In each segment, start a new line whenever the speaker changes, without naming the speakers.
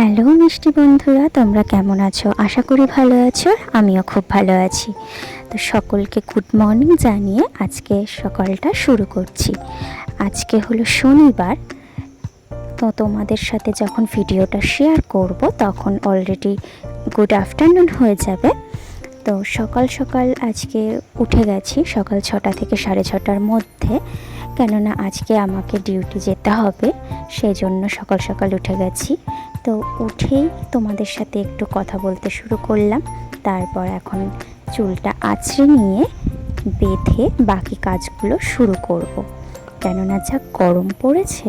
Hello মিষ্টি বন্ধুরা, তোমরা কেমন আছো? আশা করি ভালো আছো। আমিও খুব ভালো আছি। তো সকলকে গুড মর্নিং জানিয়ে আজকে সকালটা শুরু করছি। আজকে হলো শনিবার। তো তোমাদের সাথে যখন ভিডিওটা শেয়ার করব তখন অলরেডি গুড আফটারনুন হয়ে যাবে। তো সকাল সকাল আজকে উঠে গেছি, সকাল 6টা থেকে 6:30টার মধ্যে, কেননা আজকে আমাকে ডিউটি যেতে হবে, সেই জন্য সকাল সকাল উঠে গেছি। তো উঠেই তোমাদের সাথে একটু কথা বলতে শুরু করলাম। তারপর এখন চুলটা আঁচড়ে নিয়ে বেঁধে বাকি কাজগুলো শুরু করব। কেননা যা গরম পড়েছে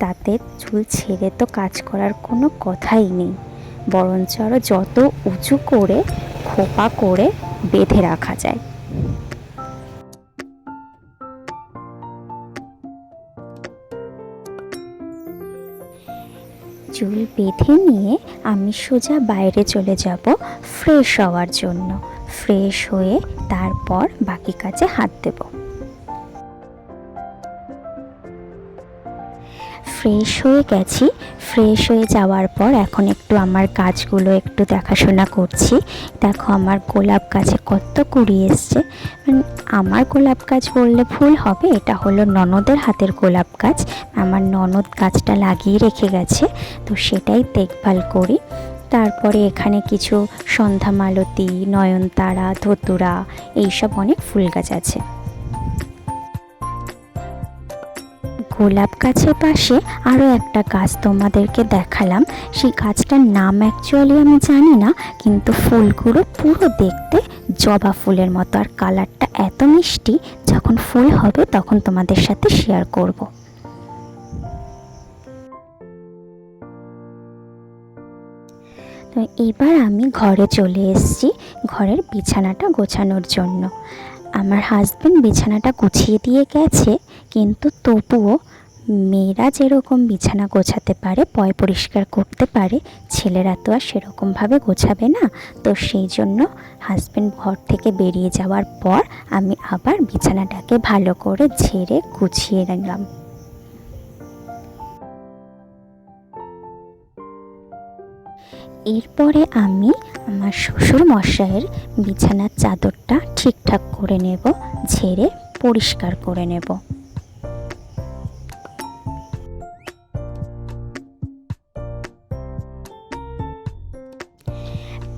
তাতে চুল ছেড়ে তো কাজ করার কোনো কথাই নেই, বরঞ্চ আরও যত উঁচু করে খোপা করে বেঁধে রাখা যায়। চুল বেঁধে নিয়ে আমি সোজা বাইরে চলে যাব ফ্রেশ হওয়ার জন্য। ফ্রেশ হয়ে তারপর বাকি কাজে হাত দেব। ফ্রেশ হয়ে গেছি। ফ্রেশ হয়ে যাওয়ার পর এখন একটু আমার গাছগুলো একটু দেখাশোনা করছি। দেখো আমার গোলাপ গাছে কত কুড়ি এসছে। আমার গোলাপ গাছ বললে ভুল হবে, এটা হলো ননদের হাতের গোলাপ গাছ। আমার ননদ গাছটা লাগিয়ে রেখে গেছে, তো সেটাই দেখভাল করি। তারপরে এখানে কিছু সন্ধ্যা মালতী, নয়নতারা, ধতুরা, এইসব অনেক ফুল গাছ আছে। গোলাপ গাছের পাশে আরও একটা গাছ তোমাদেরকে দেখালাম। সেই গাছটার নাম অ্যাকচুয়ালি আমি জানি না, কিন্তু ফুলগুলো পুরো দেখতে জবা ফুলের মতো, আর কালারটা এত মিষ্টি। যখন ফুল হবে তখন তোমাদের সাথে শেয়ার করব। তো এবার আমি ঘরে চলে এসেছি ঘরের বিছানাটা গোছানোর জন্য। আমার হাজব্যান্ড বিছানাটা গুছিয়ে দিয়ে গেছে, কিন্তু তবুও মেয়েরা যেরকম বিছানা গোছাতে পারে, পয় পরিষ্কার করতে পারে, ছেলেরা তো আর সেরকমভাবে গোছাবে না। তো সেই জন্য হাজব্যান্ড ঘর থেকে বেরিয়ে যাওয়ার পর আমি আবার বিছানাটাকে ভালো করে ঝেড়ে গুছিয়ে নিলাম। এরপরে আমি আমার শ্বশুর মশাইয়ের বিছানার চাদরটা ঠিকঠাক করে নেব, ঝেড়ে পরিষ্কার করে নেব।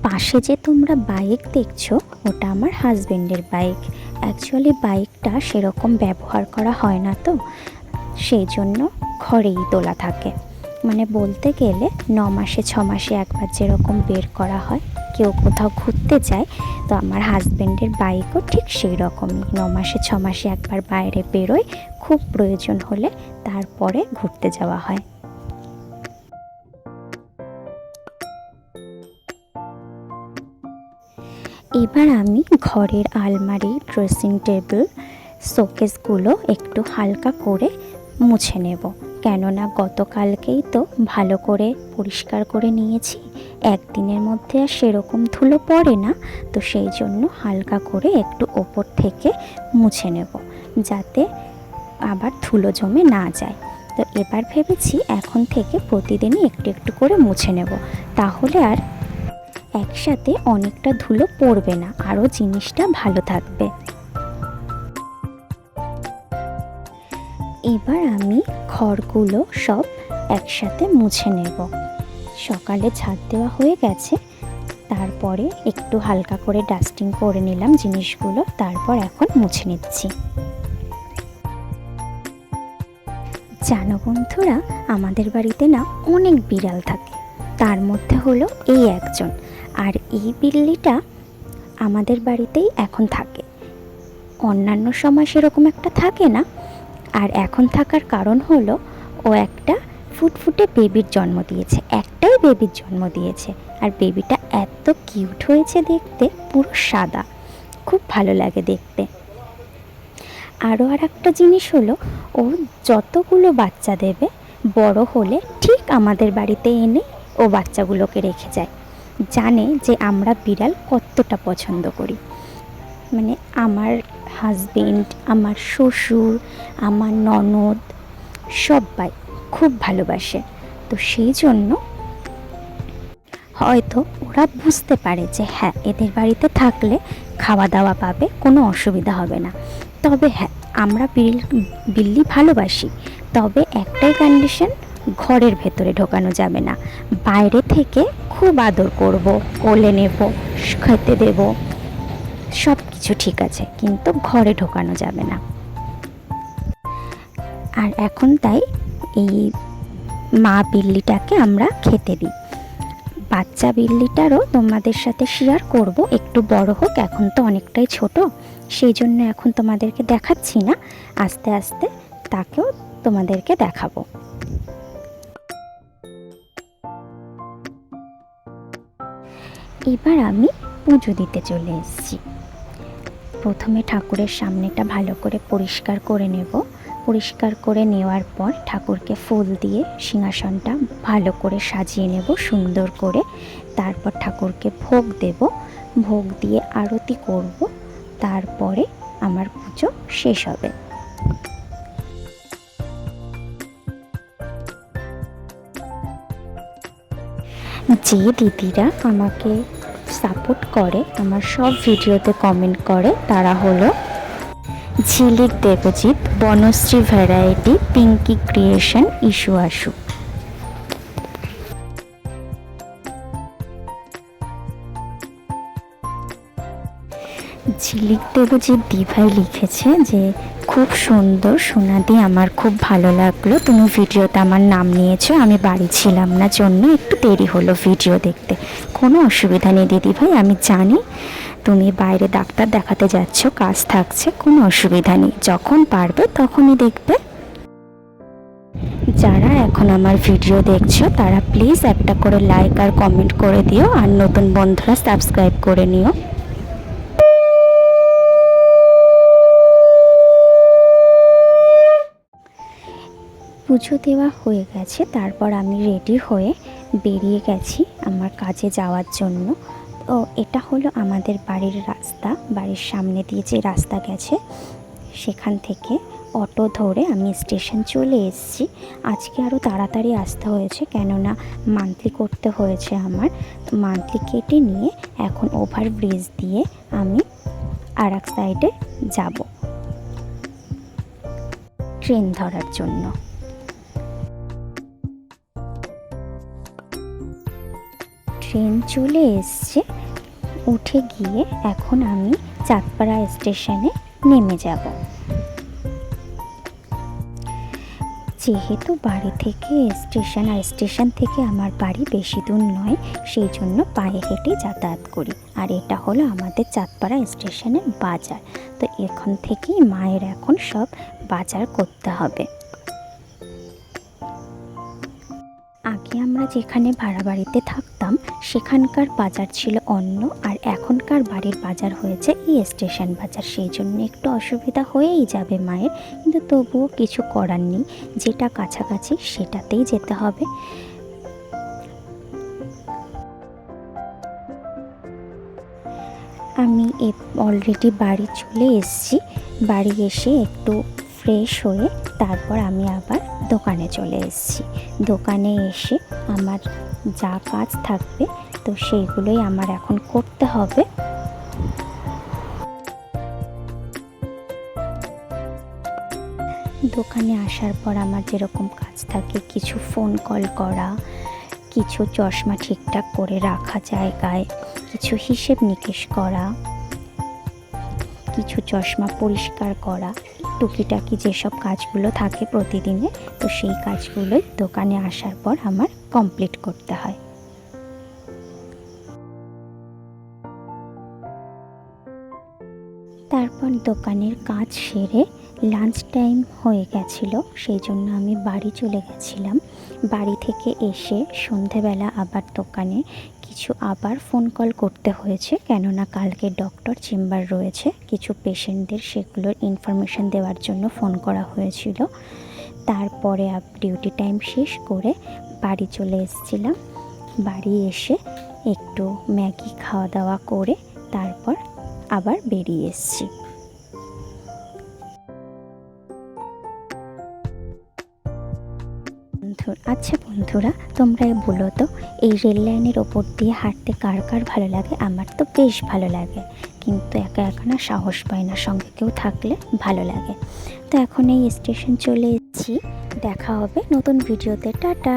পাশে যে তোমরা বাইক দেখছো, ওটা আমার হাজবেন্ডের বাইক। অ্যাকচুয়ালি বাইকটা সেরকম ব্যবহার করা হয় না, তো সেই জন্য ঘরেই তোলা থাকে। মানে বলতে গেলে 9 মাসে 6 মাসে একবার যেরকম বের করা হয়, কেউ কোথাও ঘুরতে যায়, তো আমার হাজবেন্ডের বাইকও ঠিক সেই রকমই 9 মাসে 6 মাসে একবার বাইরে বেরোয়, খুব প্রয়োজন হলে তারপরে ঘুরতে যাওয়া হয়। এবার আমি ঘরের আলমারি, ড্রেসিং টেবিল, শোকেসগুলো একটু হালকা করে মুছে নেব। কেননা গতকালকেই তো ভালো করে পরিষ্কার করে নিয়েছি, একদিনের মধ্যে আর সেরকম ধুলো পড়ে না। তো সেই জন্য হালকা করে একটু ওপর থেকে মুছে নেব, যাতে আবার ধুলো জমে না যায়। তো এবার ভেবেছি এখন থেকে প্রতিদিনই একটু একটু করে মুছে নেব, তাহলে আর একসাথে অনেকটা ধুলো পড়বে না, আরও জিনিসটা ভালো থাকবে। এবার আমি ঘরগুলো সব একসাথে মুছে নেব। সকালে ঝাড় দেওয়া হয়ে গেছে, তারপরে একটু হালকা করে ডাস্টিং করে নিলাম জিনিসগুলো, তারপর এখন মুছে নিচ্ছি। জানো বন্ধুরা, আমাদের বাড়িতে না অনেক বিড়াল থাকে, তার মধ্যে হলো এই একজন। আর এই বিল্লিটা আমাদের বাড়িতেই এখন থাকে, অন্যান্য সময় সেরকম একটা থাকে না। আর এখন থাকার কারণ হলো ও একটা ফুটফুটে বেবির জন্ম দিয়েছে, একটাই বেবির জন্ম দিয়েছে। আর বেবিটা এত কিউট হয়েছে দেখতে, পুরো সাদা, খুব ভালো লাগে দেখতে। আরও আর একটা জিনিস হলো, ও যতগুলো বাচ্চা দেবে, বড় হলে ঠিক আমাদের বাড়িতে এনে ও বাচ্চাগুলোকে রেখে যায়। জানে যে আমরা বিড়াল কতটা পছন্দ করি। মানে আমার হাজবেন্ড, আমার শ্বশুর, আমার ননদ সবাই খুব ভালোবাসে। তো সেই জন্য হয়তো ওরা বুঝতে পারে যে হ্যাঁ এদের বাড়িতে থাকলে খাওয়া দাওয়া পাবে, কোনো অসুবিধা হবে না। তবে হ্যাঁ, আমরা বিল্লি ভালোবাসি, তবে একটাই কন্ডিশন, ঘরের ভেতরে ঢোকানো যাবে না। বাইরে থেকে খুব আদর করব, কোলে নেব, খেতে দেব, সব কিছু ঠিক আছে, কিন্তু ঘরে ঢোকানো যাবে না। আর এখন তাই এই মা বিল্লিটাকে আমরা খেতে দিই। বাচ্চা বিল্লিটারও তোমাদের সাথে শেয়ার করব, একটু বড় হোক, এখন তো অনেকটাই ছোট, সেই জন্য এখন তোমাদেরকে দেখাচ্ছি না, আস্তে আস্তে তাকেও তোমাদেরকে দেখাবো। এবার আমি পুজো দিতে চলে এসেছি। প্রথমে ঠাকুরের সামনেটা ভালো করে পরিষ্কার করে নেব। পরিষ্কার করে নেওয়ার পর ঠাকুরকে ফুল দিয়ে সিংহাসনটা ভালো করে সাজিয়ে নেব সুন্দর করে। তারপর ঠাকুরকে ভোগ দেব, ভোগ দিয়ে আরতি করব, তারপরে আমার পুজো শেষ হবে। যে দিদিরা আমাকে সাপোর্ট করে, আমার সব ভিডিওতে কমেন্ট করে, তারা হলো ঝিলিক দেবজিৎ, বনশ্রী ভ্যারাইটি, পিঙ্কি ক্রিয়েশন, ইস্যু আশু। ঝিলিক দেবজিৎ দিভাই লিখেছে যে খুব সুন্দর সোনাদি, আমার খুব ভালো লাগলো, তুমি ভিডিওতে আমার নাম নিয়েছো, আমি বাড়ি ছিলাম না জন্য একটু দেরি হলো ভিডিও দেখতে। কোনো অসুবিধা নেই দিদিভাই, আমি জানি তুমি বাইরে ডাক্তার দেখাতে যাচ্ছ, কাজ থাকছে, কোনো অসুবিধা নেই, যখন পারবে তখনই দেখবে। যারা এখন আমার ভিডিও দেখছো তারা প্লিজ একটা করে লাইক আর কমেন্ট করে দিও, আর নতুন বন্ধুরা সাবস্ক্রাইব করে নিও। পুজো দেওয়া হয়ে গেছে, তারপর আমি রেডি হয়ে বেরিয়ে গেছি আমার কাজে যাওয়ার জন্য। তো এটা হলো আমাদের বাড়ির রাস্তা, বাড়ির সামনে দিয়ে যে রাস্তা গেছে সেখান থেকে অটো ধরে আমি স্টেশন চলে এসেছি। আজকে আরও তাড়াতাড়ি আসতে হয়েছে, কেননা মান্থলি করতে হয়েছে আমার। মান্থলি কেটে নিয়ে এখন ওভারব্রিজ দিয়ে আমি আর এক সাইডে যাব ট্রেন ধরার জন্য। ট্রেন চলে এসছে, উঠে গিয়ে এখন আমি চাঁদপাড়া স্টেশনে নেমে যাব। যেহেতু বাড়ি থেকে স্টেশন আর স্টেশন থেকে আমার বাড়ি বেশি দূর নয়, সেই জন্য পায়ে হেঁটে যাতায়াত করি। আর এটা হলো আমাদের চাঁদপাড়া স্টেশনের বাজার। তো এখান থেকেই মায়ের এখন সব বাজার করতে হবে। আগে আমরা যেখানে ভাড়া বাড়িতে থাকতাম সেখানকার বাজার ছিল অন্য, আর এখনকার বাড়ির বাজার হয়েছে এই স্টেশন বাজার, সেই জন্য একটু অসুবিধা হয়েই যাবে মায়ের, কিন্তু তবুও কিছু করার নেই, যেটা কাছাকাছি সেটাতেই যেতে হবে। আমি অলরেডি বাড়ি চলে এসেছি। বাড়ি এসে একটু ফ্রেশ হয়ে তারপর আমি আবার দোকানে চলে এসেছি। দোকানে এসে আমার যা কাজ থাকবে তো সেইগুলোই আমার এখন করতে হবে। দোকানে আসার পর আমার যেরকম কাজ থাকে, কিছু ফোন কল করা, কিছু চশমা ঠিকঠাক করে রাখা জায়গায়, কিছু হিসেব নিকেশ করা, কিছু চশমা পরিষ্কার করা, টুকিটাকি যেসব কাজগুলো থাকে প্রতিদিনে, তো সেই কাজগুলোই দোকানে আসার পর আমার কমপ্লিট করতে হয়। তারপর দোকানের কাজ সেরে লাঞ্চ টাইম হয়ে গেছিলো, সেই জন্য আমি বাড়ি চলে গেছিলাম। বাড়ি থেকে এসে সন্ধেবেলা আবার দোকানে কিছু আবার ফোন কল করতে হয়েছে, কেননা কালকে ডক্টর চেম্বার রয়েছে, কিছু পেশেন্টদের সেগুলোর ইনফরমেশান দেওয়ার জন্য ফোন করা হয়েছিল। তারপরে ডিউটি টাইম শেষ করে বাড়ি চলে এসেছিলাম। বাড়ি এসে একটু ম্যাগি খাওয়া দাওয়া করে তারপর আবার বেরিয়ে এসেছি। বন্ধুরা, তোমরাই বলো তো, এই রেল লাইনের ওপর দিয়ে হাঁটতে কার কার ভালো লাগে? আমার তো বেশ ভালো লাগে, কিন্তু একা একা না সাহস পাই না, সঙ্গে কেউ থাকলে ভালো লাগে। তো এখন এই স্টেশন চলে এসেছি, দেখা হবে নতুন ভিডিওতে, টাটা।